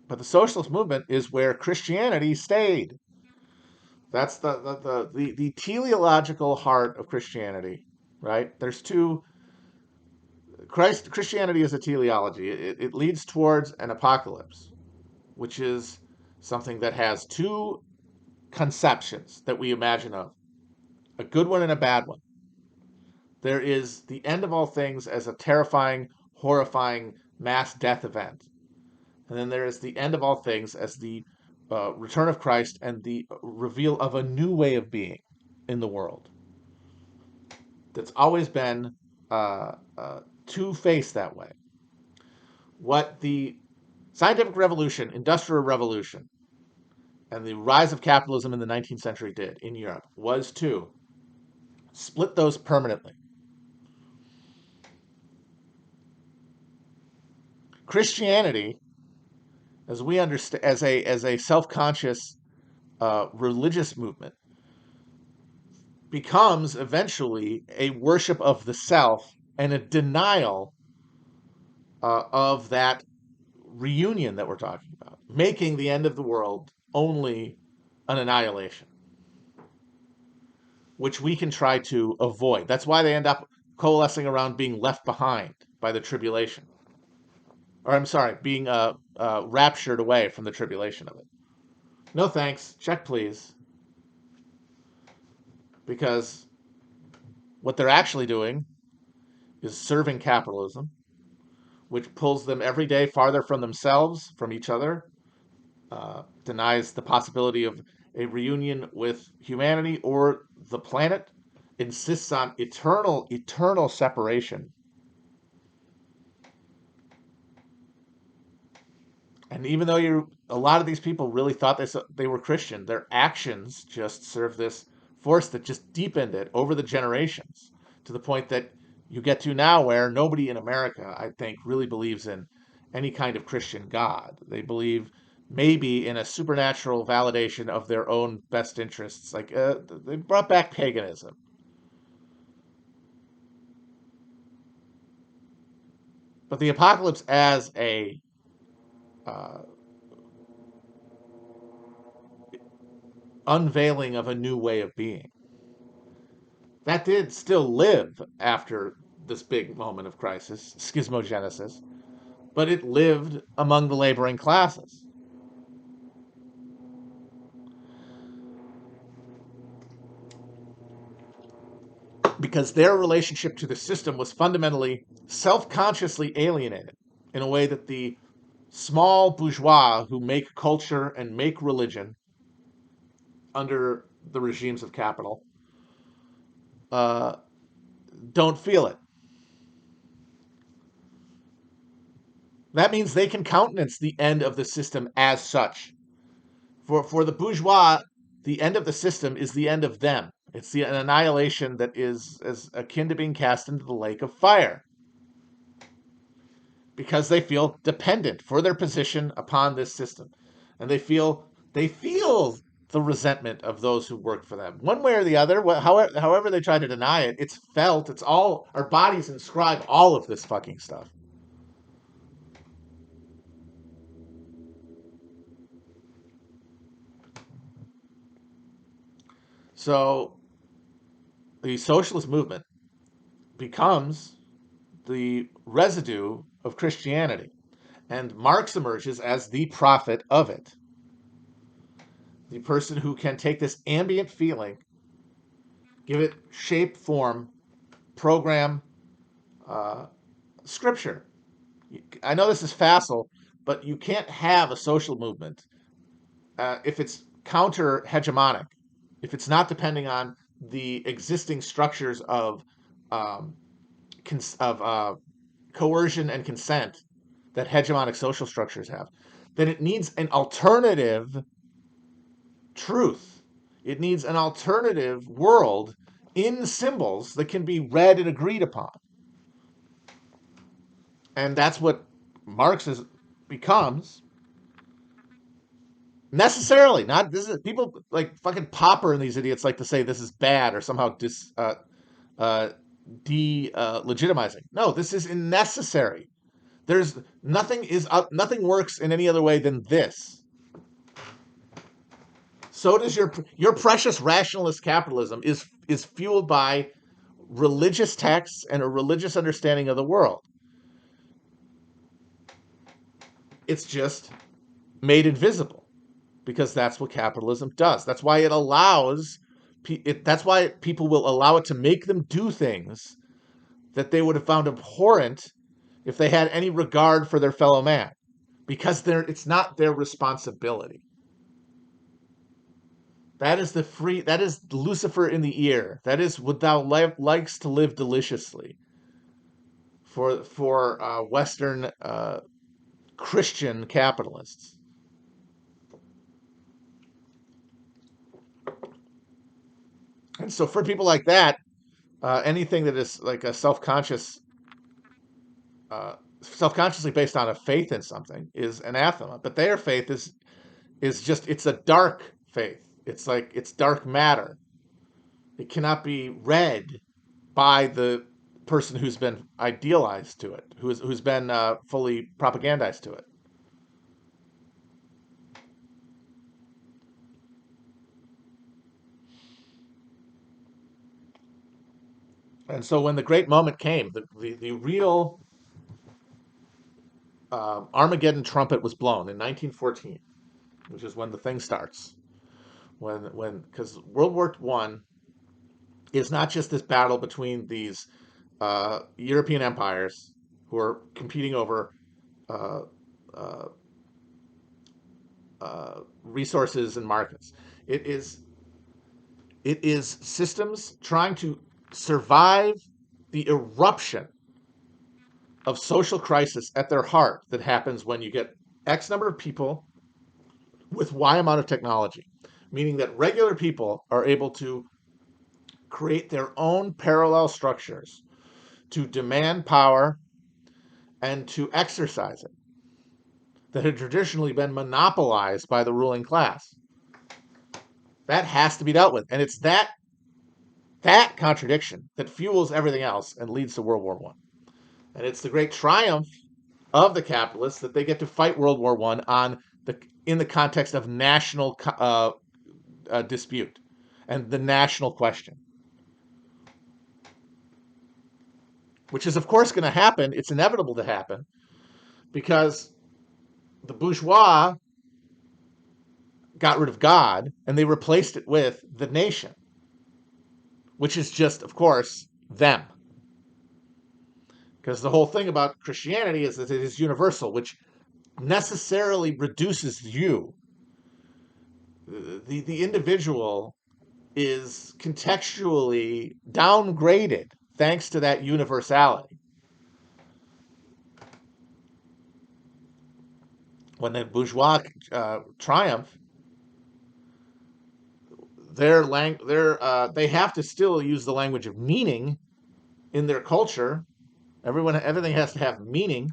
But the socialist movement is where Christianity stayed. That's the teleological heart of Christianity, right? There's two. Christianity is a teleology. It leads towards an apocalypse, which is something that has two conceptions that we imagine of: a good one and a bad one. There is the end of all things as a terrifying, horrifying mass death event. And then there is the end of all things as the return of Christ and the reveal of a new way of being in the world. That's always been two-faced that way. What the scientific revolution, industrial revolution, and the rise of capitalism in the 19th century did in Europe was to split those permanently. Christianity, as we understand, as a self-conscious religious movement, becomes eventually a worship of the self and a denial of that reunion that we're talking about, making the end of the world only an annihilation, which we can try to avoid. That's why they end up coalescing around being left behind by the tribulation. Or I'm sorry, being raptured away from the tribulation of it. No thanks. Check, please. Because what they're actually doing is serving capitalism, which pulls them every day farther from themselves, from each other, denies the possibility of a reunion with humanity or the planet, insists on eternal separation. And even though a lot of these people really thought they were Christian, their actions just serve this force that just deepened it over the generations to the point that you get to now where nobody in America, I think, really believes in any kind of Christian God. They believe maybe in a supernatural validation of their own best interests. Like they brought back paganism. But the apocalypse as a uh, unveiling of a new way of being, that did still live after this big moment of crisis, schismogenesis, but it lived among the laboring classes. Because their relationship to the system was fundamentally self consciously alienated in a way that the small bourgeois who make culture and make religion under the regimes of capital uh, don't feel it. That means they can countenance the end of the system as such. For the bourgeois, the end of the system is the end of them. It's an annihilation that is as akin to being cast into the lake of fire because they feel dependent for their position upon this system, and they feel the resentment of those who work for them, one way or the other. However they try to deny it, it's felt. It's all our bodies inscribe all of this fucking stuff. So the socialist movement becomes the residue of Christianity. And Marx emerges as the prophet of it, the person who can take this ambient feeling, give it shape, form, program, uh, scripture. I know this is facile, but you can't have a social movement if it's counter hegemonic, if it's not depending on the existing structures um, of coercion and consent that hegemonic social structures have, then it needs an alternative truth. It needs an alternative world in symbols that can be read and agreed upon. And that's what Marxism becomes necessarily. Not this is people like fucking Popper and these idiots like to say this is bad or somehow uh, de legitimizing. No, this is necessary. There's nothing works in any other way than this. So does your precious rationalist capitalism is fueled by religious texts and a religious understanding of the world. It's just made invisible because that's what capitalism does. That's why it allows that's why people will allow it to make them do things that they would have found abhorrent if they had any regard for their fellow man, because it's not their responsibility. That is Lucifer in the ear. That is what thou likes to live deliciously for Western Christian capitalists. And so for people like that, anything that is like a self-consciously based on a faith in something is anathema. But their faith is just, it's a dark faith. It's like, it's dark matter. It cannot be read by the person who's been idealized to it, who's been fully propagandized to it. And so when the great moment came, the real Armageddon trumpet was blown in 1914, which is when the thing starts. Because World War One is not just this battle between these European empires who are competing over uh, uh, resources and markets. It is it is systems trying to survive the eruption of social crisis at their heart that happens when you get X number of people with Y amount of technology, meaning that regular people are able to create their own parallel structures to demand power and to exercise it that had traditionally been monopolized by the ruling class. That has to be dealt with. And it's that contradiction that fuels everything else and leads to World War One. And it's the great triumph of the capitalists that they get to fight World War One in the context of national dispute and the national question, which is of course going to happen. It's inevitable to happen because the bourgeois got rid of God and they replaced it with the nation, which is just, of course, them. Because the whole thing about Christianity is that it is universal, which necessarily reduces you. The individual is contextually downgraded thanks to that universality. When the bourgeois triumph, they have to still use the language of meaning in their culture. Everything has to have meaning.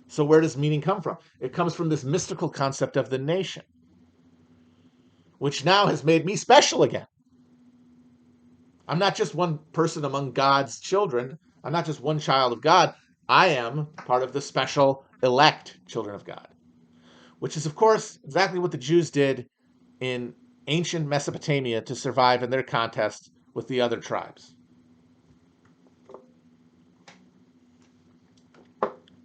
So where does meaning come from? It comes from this mystical concept of the nation, which now has made me special again. I'm not just one person among God's children. I'm not just one child of God. I am part of the special elect children of God, which is, of course, exactly what the Jews did in ancient Mesopotamia to survive in their contest with the other tribes.